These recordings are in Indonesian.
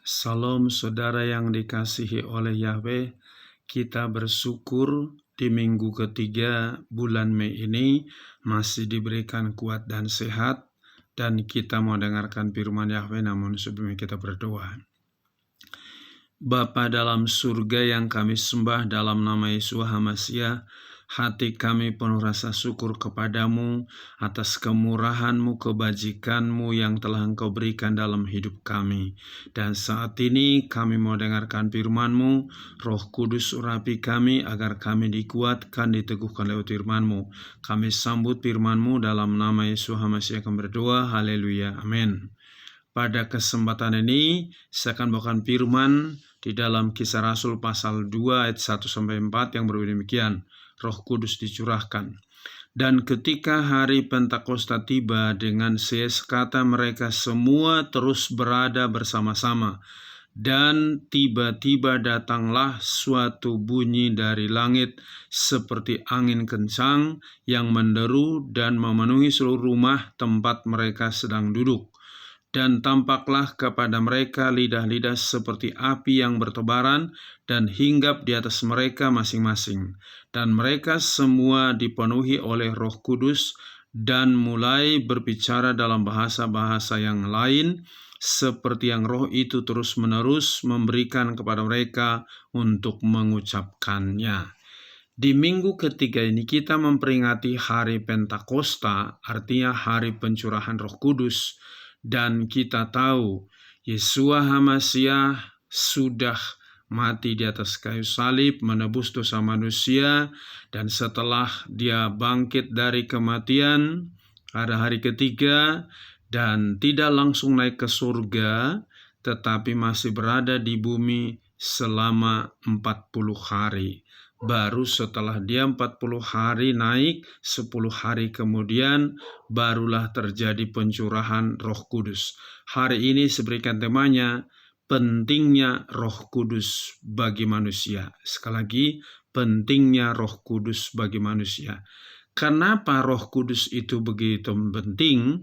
Salam saudara yang dikasihi oleh Yahweh, kita bersyukur di minggu ketiga bulan Mei ini masih diberikan kuat dan sehat, dan kita mau dengarkan firman Yahweh. Namun sebelumnya kita berdoa. Bapa dalam surga yang kami sembah dalam nama Yesus HaMasiah, hati kami penuh rasa syukur kepadamu atas kemurahan-Mu, kebajikan-Mu yang telah Engkau berikan dalam hidup kami. Dan saat ini kami mau dengarkan firman-Mu. Roh Kudus urapi kami agar kami dikuatkan, diteguhkan lewat firman-Mu. Kami sambut firman-Mu dalam nama Yesus HaMasiah kami berdoa. Haleluya, amin. Pada kesempatan ini saya akan bawakan firman di dalam Kisah Rasul pasal 2 ayat 1-4 yang berbunyi demikian. Roh Kudus dicurahkan. Dan ketika hari Pentakosta tiba, dengan sekata mereka semua terus berada bersama-sama. Dan tiba-tiba datanglah suatu bunyi dari langit seperti angin kencang yang menderu dan memenuhi seluruh rumah tempat mereka sedang duduk. Dan tampaklah kepada mereka lidah-lidah seperti api yang bertebaran dan hinggap di atas mereka masing-masing. Dan mereka semua dipenuhi oleh Roh Kudus dan mulai berbicara dalam bahasa-bahasa yang lain, seperti yang Roh itu terus-menerus memberikan kepada mereka untuk mengucapkannya. Di minggu ketiga ini kita memperingati hari Pentakosta, artinya hari pencurahan Roh Kudus. Dan kita tahu Yeshua HaMasiah sudah mati di atas kayu salib menebus dosa manusia, dan setelah dia bangkit dari kematian pada hari ketiga dan tidak langsung naik ke surga, tetapi masih berada di bumi selama 40 hari. Baru setelah dia 40 hari naik, 10 hari kemudian barulah terjadi pencurahan Roh Kudus. Hari ini seberikan temanya, pentingnya Roh Kudus bagi manusia. Sekali lagi, pentingnya Roh Kudus bagi manusia. Kenapa Roh Kudus itu begitu penting?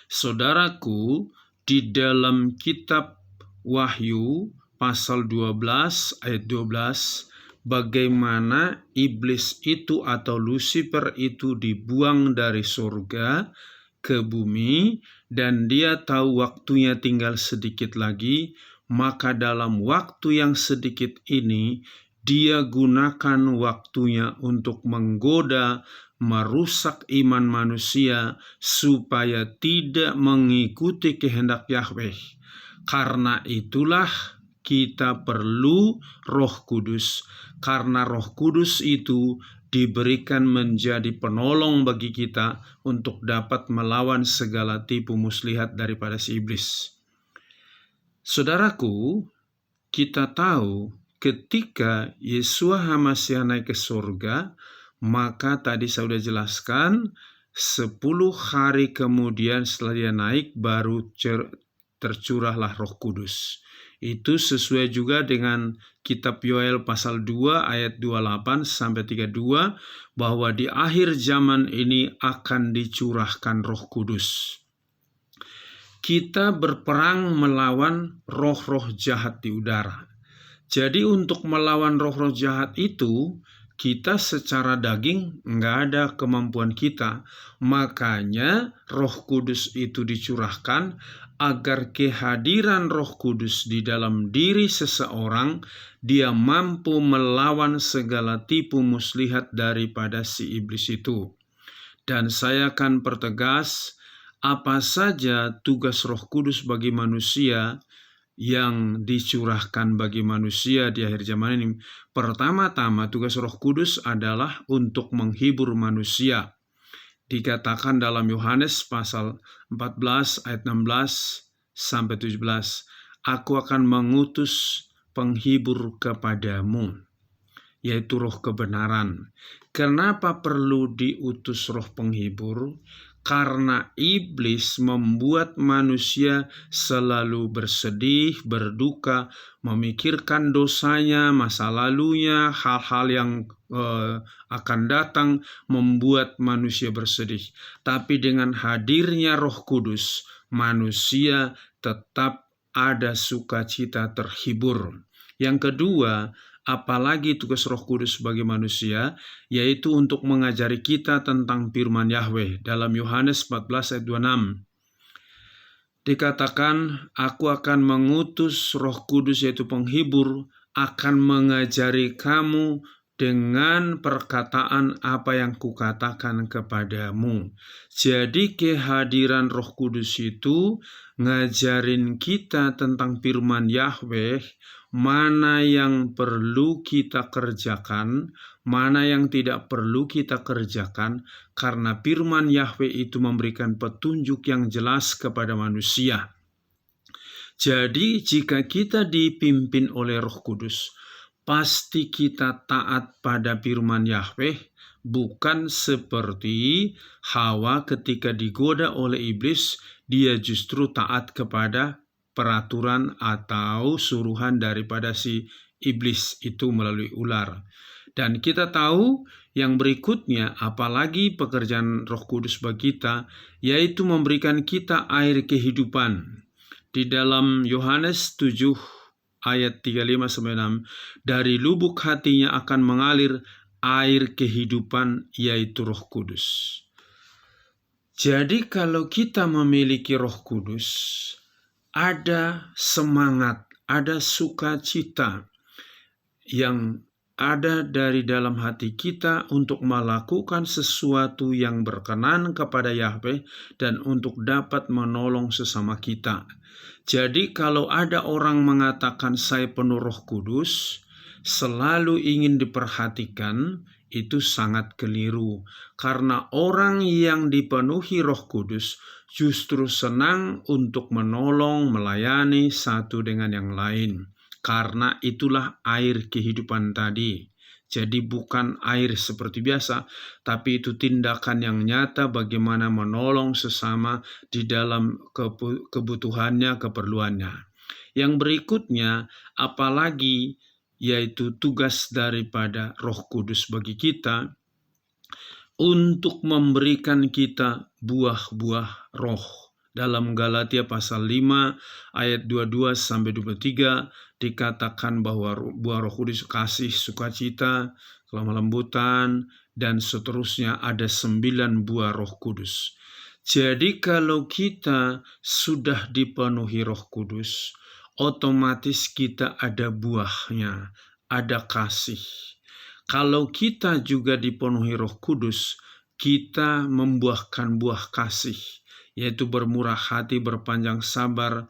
Saudaraku, di dalam kitab Wahyu pasal 12 ayat 12, bagaimana iblis itu atau Lucifer itu dibuang dari surga ke bumi, dan dia tahu waktunya tinggal sedikit lagi, maka dalam waktu yang sedikit ini dia gunakan waktunya untuk menggoda, merusak iman manusia supaya tidak mengikuti kehendak Yahweh. Karena itulah kita perlu Roh Kudus, karena Roh Kudus itu diberikan menjadi penolong bagi kita untuk dapat melawan segala tipu muslihat daripada si iblis. Saudaraku, kita tahu ketika Yeshua HaMasiah naik ke surga, maka tadi saya sudah jelaskan 10 hari kemudian setelah dia naik baru tercurahlah Roh Kudus. Itu sesuai juga dengan kitab Yoel pasal 2 ayat 28-32, bahwa di akhir zaman ini akan dicurahkan Roh Kudus. Kita berperang melawan roh-roh jahat di udara. Jadi untuk melawan roh-roh jahat itu, kita secara daging nggak ada kemampuan kita. Makanya Roh Kudus itu dicurahkan agar kehadiran Roh Kudus di dalam diri seseorang, dia mampu melawan segala tipu muslihat daripada si iblis itu. Dan saya akan pertegas apa saja tugas Roh Kudus bagi manusia yang dicurahkan bagi manusia di akhir zaman ini. Pertama-tama tugas Roh Kudus adalah untuk menghibur manusia. Dikatakan dalam Yohanes pasal 14 ayat 16-17, aku akan mengutus penghibur kepadamu, yaitu Roh kebenaran. Kenapa perlu diutus Roh penghibur? Karena iblis membuat manusia selalu bersedih, berduka, memikirkan dosanya, masa lalunya, hal-hal yang akan datang, membuat manusia bersedih. Tapi dengan hadirnya Roh Kudus, manusia tetap ada sukacita terhibur. Yang kedua, apalagi tugas Roh Kudus bagi manusia, yaitu untuk mengajari kita tentang firman Yahweh. Dalam Yohanes 14 ayat 26, dikatakan, aku akan mengutus Roh Kudus yaitu penghibur, akan mengajari kamu dengan perkataan apa yang kukatakan kepadamu. Jadi kehadiran Roh Kudus itu ngajarin kita tentang firman Yahweh, mana yang perlu kita kerjakan, mana yang tidak perlu kita kerjakan, karena firman Yahweh itu memberikan petunjuk yang jelas kepada manusia. Jadi jika kita dipimpin oleh Roh Kudus, pasti kita taat pada firman Yahweh, bukan seperti Hawa ketika digoda oleh iblis, dia justru taat kepada peraturan atau suruhan daripada si iblis itu melalui ular. Dan kita tahu yang berikutnya, apalagi pekerjaan Roh Kudus bagi kita, yaitu memberikan kita air kehidupan. Di dalam Yohanes 7 ayat 35-36, dari lubuk hatinya akan mengalir air kehidupan, yaitu Roh Kudus. Jadi kalau kita memiliki Roh Kudus, ada semangat, ada sukacita yang ada dari dalam hati kita untuk melakukan sesuatu yang berkenan kepada Yahweh dan untuk dapat menolong sesama kita. Jadi kalau ada orang mengatakan saya penuh Roh Kudus, selalu ingin diperhatikan, itu sangat keliru. Karena orang yang dipenuhi Roh Kudus justru senang untuk menolong, melayani satu dengan yang lain. Karena itulah air kehidupan tadi. Jadi bukan air seperti biasa, tapi itu tindakan yang nyata bagaimana menolong sesama di dalam kebutuhannya, keperluannya. Yang berikutnya, apalagi yaitu tugas daripada Roh Kudus bagi kita, untuk memberikan kita buah-buah roh. Dalam Galatia pasal 5 ayat 22-23 dikatakan bahwa buah Roh Kudus kasih, sukacita, kelemah lembutan, dan seterusnya, ada 9 buah Roh Kudus. Jadi kalau kita sudah dipenuhi Roh Kudus, otomatis kita ada buahnya, ada kasih. Kalau kita juga dipenuhi Roh Kudus, kita membuahkan buah kasih, yaitu bermurah hati, berpanjang sabar,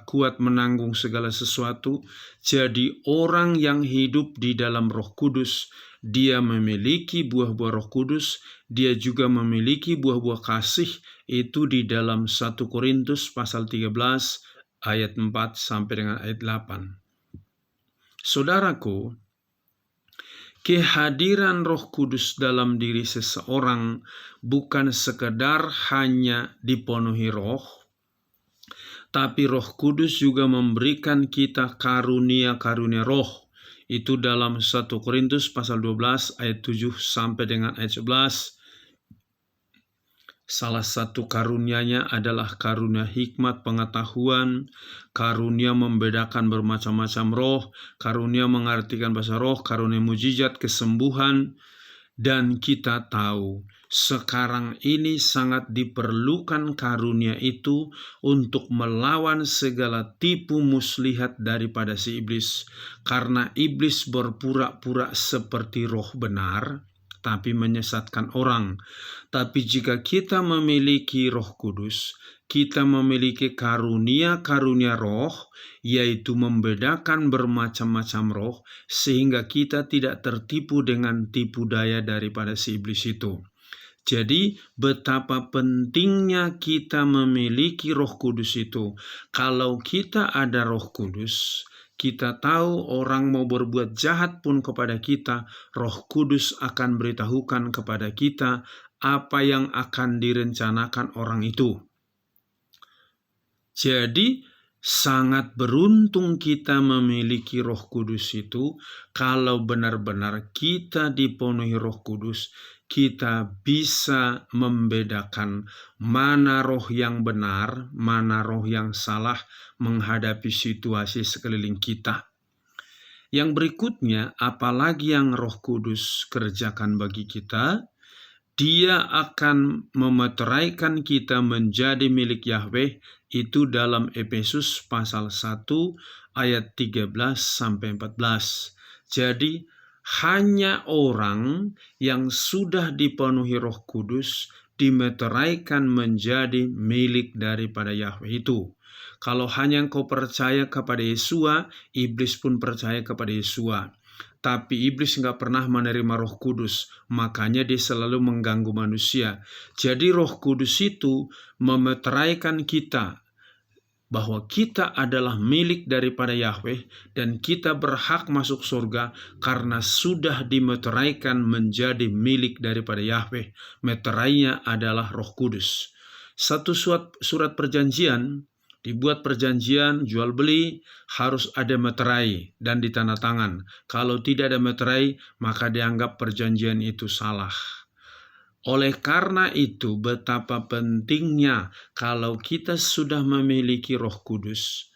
kuat menanggung segala sesuatu. Jadi orang yang hidup di dalam Roh Kudus, dia memiliki buah-buah Roh Kudus, dia juga memiliki buah-buah kasih, itu di dalam 1 Korintus pasal 13 ayat 4 sampai dengan ayat 8. Saudaraku, kehadiran Roh Kudus dalam diri seseorang bukan sekedar hanya dipenuhi roh, tapi Roh Kudus juga memberikan kita karunia-karunia roh. Itu dalam 1 Korintus pasal 12 ayat 7 sampai dengan ayat 11. Salah satu karunianya adalah karunia hikmat pengetahuan, karunia membedakan bermacam-macam roh, karunia mengartikan bahasa roh, karunia mujizat, kesembuhan. Dan kita tahu sekarang ini sangat diperlukan karunia itu untuk melawan segala tipu muslihat daripada si iblis. Karena iblis berpura-pura seperti roh benar, tapi menyesatkan orang. Tapi jika kita memiliki Roh Kudus, kita memiliki karunia-karunia roh, yaitu membedakan bermacam-macam roh, sehingga kita tidak tertipu dengan tipu daya daripada si iblis itu. Jadi betapa pentingnya kita memiliki Roh Kudus itu. Kalau kita ada Roh Kudus, kita tahu orang mau berbuat jahat pun kepada kita, Roh Kudus akan beritahukan kepada kita apa yang akan direncanakan orang itu. Jadi sangat beruntung kita memiliki Roh Kudus itu. Kalau benar-benar kita dipenuhi Roh Kudus, kita bisa membedakan mana roh yang benar, mana roh yang salah menghadapi situasi sekeliling kita. Yang berikutnya, apalagi yang Roh Kudus kerjakan bagi kita, Dia akan memeteraikan kita menjadi milik Yahweh, itu dalam Efesus pasal 1 ayat 13-14. Jadi hanya orang yang sudah dipenuhi Roh Kudus dimeteraikan menjadi milik daripada Yahweh itu. Kalau hanya engkau percaya kepada Yesua, iblis pun percaya kepada Yesua. Tapi iblis nggak pernah menerima Roh Kudus, makanya dia selalu mengganggu manusia. Jadi Roh Kudus itu memeteraikan kita bahwa kita adalah milik daripada Yahweh dan kita berhak masuk surga karena sudah dimeteraikan menjadi milik daripada Yahweh. Meterainya adalah Roh Kudus. Satu surat perjanjian, dibuat perjanjian jual beli harus ada meterai dan ditandatangan. Kalau tidak ada meterai, maka dianggap perjanjian itu salah. Oleh karena itu, betapa pentingnya kalau kita sudah memiliki Roh Kudus,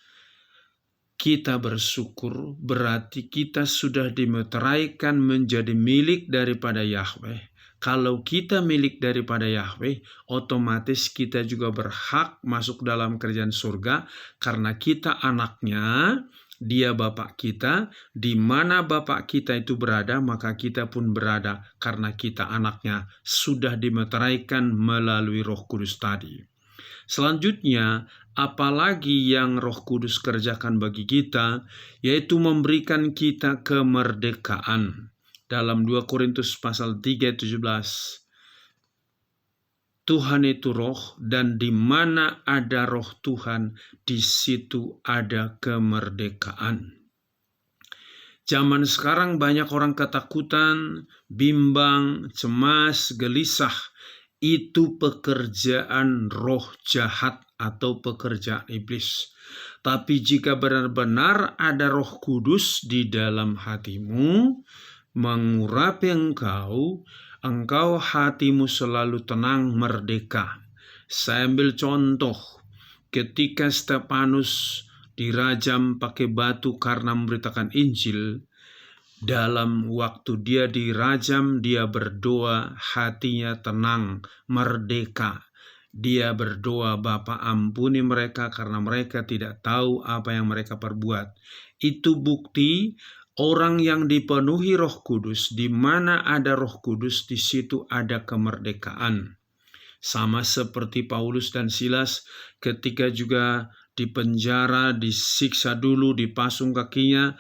kita bersyukur, berarti kita sudah dimeteraikan menjadi milik daripada Yahweh. Kalau kita milik daripada Yahweh, otomatis kita juga berhak masuk dalam kerajaan surga karena kita anaknya, Dia Bapak kita. Di mana Bapak kita itu berada, maka kita pun berada karena kita anaknya, sudah dimeteraikan melalui Roh Kudus tadi. Selanjutnya, apalagi yang Roh Kudus kerjakan bagi kita, yaitu memberikan kita kemerdekaan. Dalam 2 Korintus pasal 3:17, Tuhan itu roh, dan di mana ada roh Tuhan, di situ ada kemerdekaan. Zaman sekarang banyak orang ketakutan, bimbang, cemas, gelisah. Itu pekerjaan roh jahat atau pekerjaan iblis. Tapi jika benar-benar ada Roh Kudus di dalam hatimu, mengurapi engkau hatimu selalu tenang, merdeka. Saya ambil contoh, ketika Stefanus dirajam pakai batu karena memberitakan Injil, dalam waktu dia dirajam, dia berdoa, hatinya tenang, merdeka. Dia berdoa, Bapa ampuni mereka karena mereka tidak tahu apa yang mereka perbuat. Itu bukti orang yang dipenuhi Roh Kudus, di mana ada Roh Kudus, di situ ada kemerdekaan. Sama seperti Paulus dan Silas ketika juga di penjara, disiksa dulu, dipasung kakinya,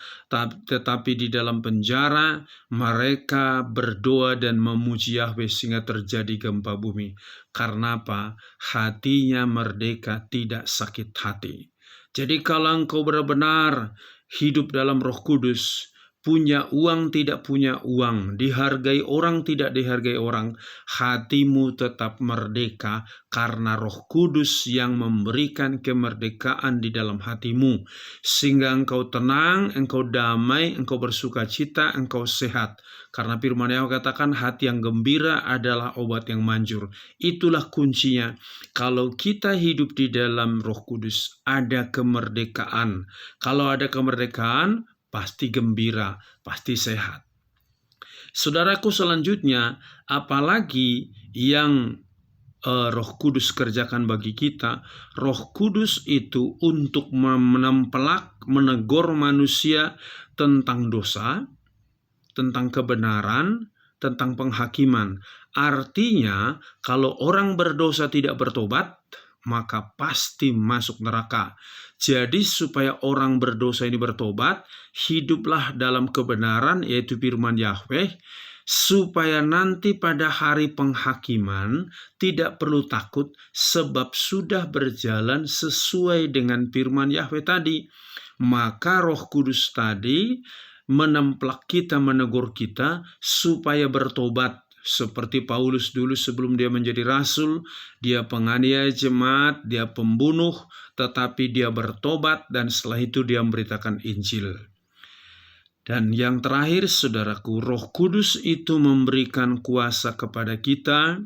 tetapi di dalam penjara mereka berdoa dan memuji Yahweh sehingga terjadi gempa bumi. Karena apa? Hatinya merdeka, tidak sakit hati. Jadi kalau engkau benar-benar hidup dalam Roh Kudus, punya uang tidak punya uang, dihargai orang tidak dihargai orang, hatimu tetap merdeka karena Roh Kudus yang memberikan kemerdekaan di dalam hatimu, sehingga engkau tenang, engkau damai, engkau bersukacita, engkau sehat. Karena firman Yahweh katakan hati yang gembira adalah obat yang manjur. Itulah kuncinya. Kalau kita hidup di dalam Roh Kudus, ada kemerdekaan. Kalau ada kemerdekaan, pasti gembira, pasti sehat. Saudaraku, selanjutnya, apalagi yang Roh Kudus kerjakan bagi kita. Roh Kudus itu untuk menempelak, menegur manusia tentang dosa, tentang kebenaran, tentang penghakiman. Artinya, kalau orang berdosa tidak bertobat, maka pasti masuk neraka. Jadi supaya orang berdosa ini bertobat, hiduplah dalam kebenaran, yaitu firman Yahweh, supaya nanti pada hari penghakiman tidak perlu takut, sebab sudah berjalan sesuai dengan firman Yahweh tadi. Maka Roh Kudus tadi menemplak kita, menegur kita supaya bertobat. Seperti Paulus dulu sebelum dia menjadi rasul, dia penganiaya jemaat, dia pembunuh, tetapi dia bertobat dan setelah itu dia memberitakan Injil. Dan yang terakhir, saudaraku, Roh Kudus itu memberikan kuasa kepada kita,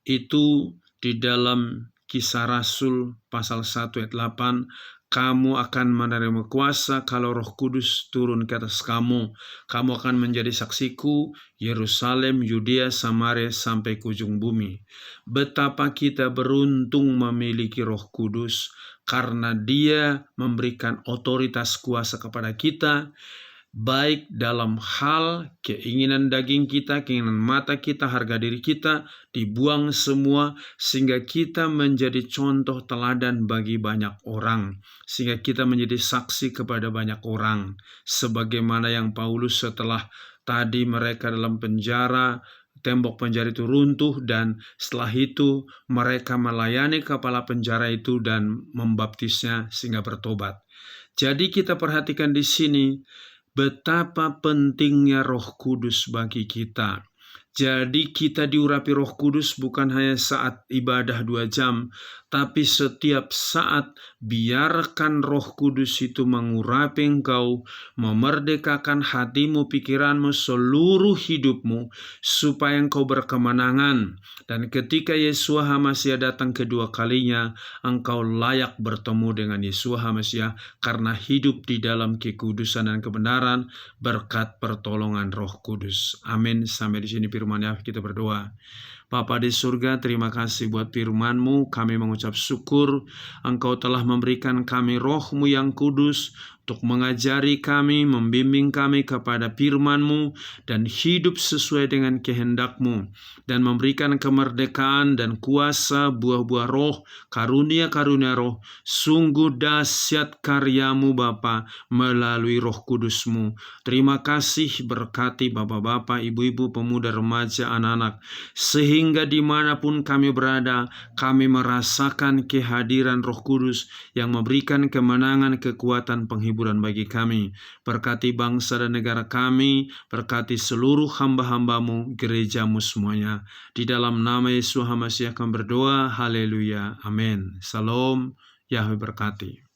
itu di dalam Kisah Rasul pasal 1 ayat 8, kamu akan menerima kuasa kalau Roh Kudus turun ke atas kamu. Kamu akan menjadi saksiku, Yerusalem, Yudea, Samaria, sampai ke ujung bumi. Betapa kita beruntung memiliki Roh Kudus, karena Dia memberikan otoritas kuasa kepada kita, baik dalam hal keinginan daging kita, keinginan mata kita, harga diri kita, dibuang semua, sehingga kita menjadi contoh teladan bagi banyak orang, sehingga kita menjadi saksi kepada banyak orang. Sebagaimana yang Paulus setelah tadi mereka dalam penjara, tembok penjara itu runtuh, dan setelah itu mereka melayani kepala penjara itu dan membaptisnya sehingga bertobat. Jadi kita perhatikan di sini betapa pentingnya Roh Kudus bagi kita. Jadi kita diurapi Roh Kudus bukan hanya saat ibadah 2 jam, tapi setiap saat. Biarkan Roh Kudus itu mengurapi engkau, memerdekakan hatimu, pikiranmu, seluruh hidupmu, supaya engkau berkemenangan. Dan ketika Yeshua HaMasiah datang kedua kalinya, engkau layak bertemu dengan Yeshua HaMasiah karena hidup di dalam kekudusan dan kebenaran berkat pertolongan Roh Kudus. Amin. Sampai di sini firman ya, kita berdoa. Bapa di surga, terima kasih buat firman-Mu. Kami mengucap syukur Engkau telah memberikan kami Roh-Mu yang kudus untuk mengajari kami, membimbing kami kepada firman-Mu dan hidup sesuai dengan kehendak-Mu, dan memberikan kemerdekaan dan kuasa buah-buah roh, karunia-karunia roh. Sungguh dahsyat karya-Mu Bapa melalui Roh Kudus-Mu. Terima kasih, berkati Bapak-bapak, ibu-ibu, pemuda, remaja, anak-anak, sehingga dimanapun kami berada, kami merasakan kehadiran Roh Kudus yang memberikan kemenangan, kekuatan, penghiburan bagi kami. Berkati bangsa dan negara kami, berkati seluruh hamba-hamba-Mu, gereja-Mu semuanya. Di dalam nama Yesus HaMasiah kami berdoa, haleluya, amin. Salam, Yahweh berkati.